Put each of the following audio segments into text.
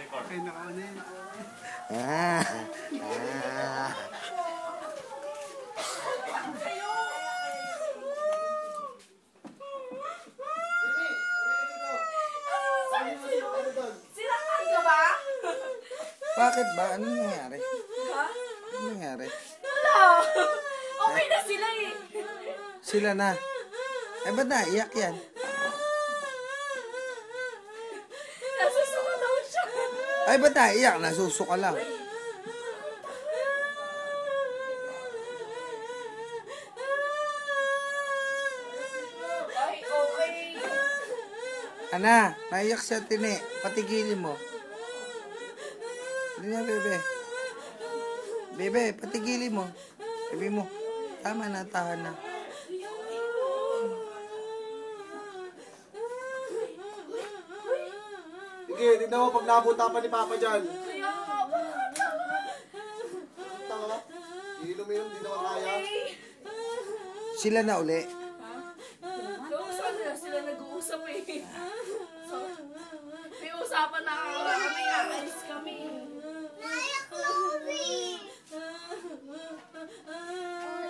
Okay, nakauna yun. Sinaktan ka ba? Bakit ba? Ano nangyari? Ha? Ano nangyari? Wala. Okay na sila eh. Sila na. Eh, ba't naiyak yan? Nasusuka daw siya. Ay, ba't naiyak? Nasusuka lang. Ay, okay. Ana, naiyak siya, Tine. Patigilin mo. Hindi na, bebe. Bebe, patigilin mo. Sabi mo, tama na, tahan na. Sige, tignan mo pag nabuta pa ni Papa dyan. Kaya nga ba? Tanga ka? Iinom-inom, di naman kaya. Sila na uli. Saan na sila nag-uusap eh. So, may usapan na kami, aalis kami.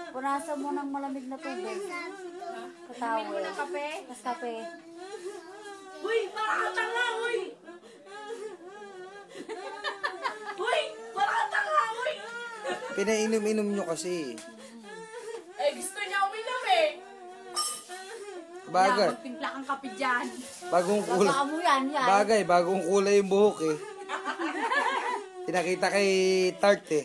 Punasan mo ng malamig na tubig. Inumin mo ng kape? Mas kape. Uy, nakakatanga, uy! Uy, nakakatanga, uy! Pinainom-inom nyo kasi. Eh, gusto niya uminom eh. Bagay. Magtimpla kang kape dyan. Bagong kulay. Baba mo yan. Bagay, bagong kulay yung buhok eh. Pinakita kay Tart eh.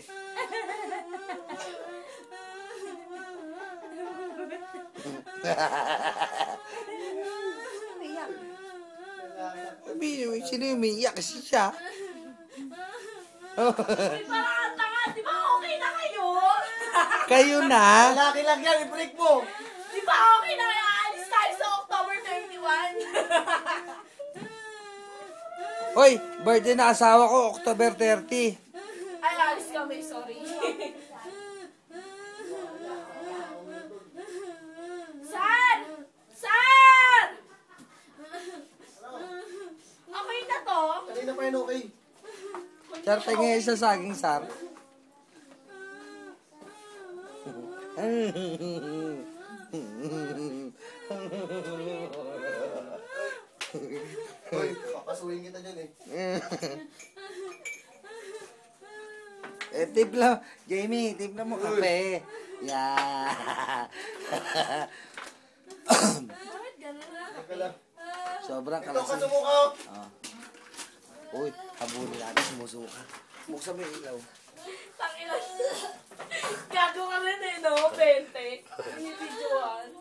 Sino yung umiiyak? Kasi siya. Uy, nakakatanga, di ba okay na kayo? Kayo na. Laki lang yan, i-break mo. Di ba okay na kayo? Aalis tayo sa October 21. Hoy, birthday na asawa ko, October 30. Ay, alis kami, sorry. Sar! Sar! Okay na to? Kanina pa yun, okay. Sar, tingin sa saging, Sar. Hoy, papasuhin kita dyan eh. Tipla, Jamie, tipla mo kape. Yeah. Bakit gano'n na? Teka lang. Sobrang Ito, kalasing. kasumuka. Uy, habulin natin, sumusuka. Buksan mo yung ilaw. Tangina. Gago ka rin eh, no? 20. Binibidyoan.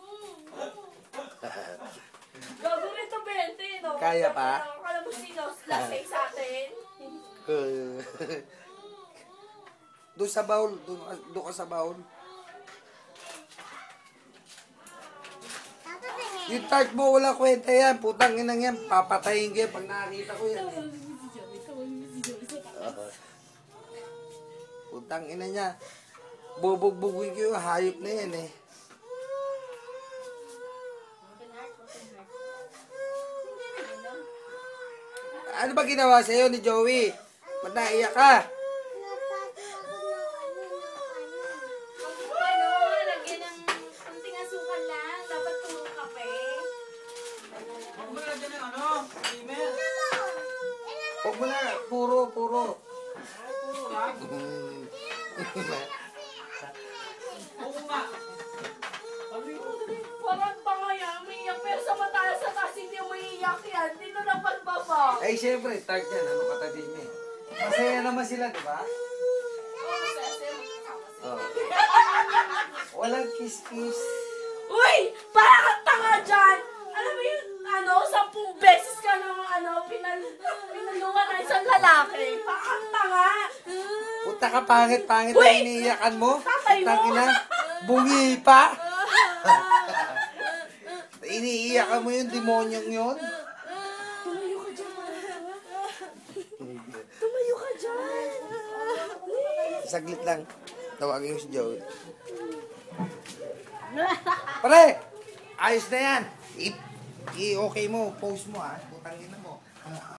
Gago rin to 20, no? Kaya pa? Alam mo sino? Lasing sa atin. Doon sa baul, doon ka sa baul. Yung tart mo, wala kwenta yan. Putang inang yan. Papatayin ko yan pag nakakita ko yan. Putang ina niya. Bubugbugin ko yung hayop na yan eh. Ano ba ginawa sa'yo ni Joey? Ba't naiyak ka? Ano, lagyan ng kunting asukal lang. Dapat tulong kape. Huwag mo na. Puro. Parang pangaya, umiiyak. Pero sa mataas sa taas, hindi umiiyak yan. Dito na pagbaba. Ay, syempre, tart yan. Ano katabi niya eh. Masaya naman sila, di ba? Oh. Walang kiss-kiss. Uy! Parang kang tanga dyan! Alam mo yun, 10 beses ka nung pinalungan ng isang lalaki. Parang kang tanga! Puta ka, pangit-pangit Uy! na iniiyakan mo. Tatay mo! Tangina, bungi pa. Iniiyakan mo yung demonyong yun. Tumayo ka dyan! Tumayo ka dyan! Saglit lang. Tawagin ko si Joey. Pare! Ayos na yan. I-okay mo. Post mo ha. Putangin na mo.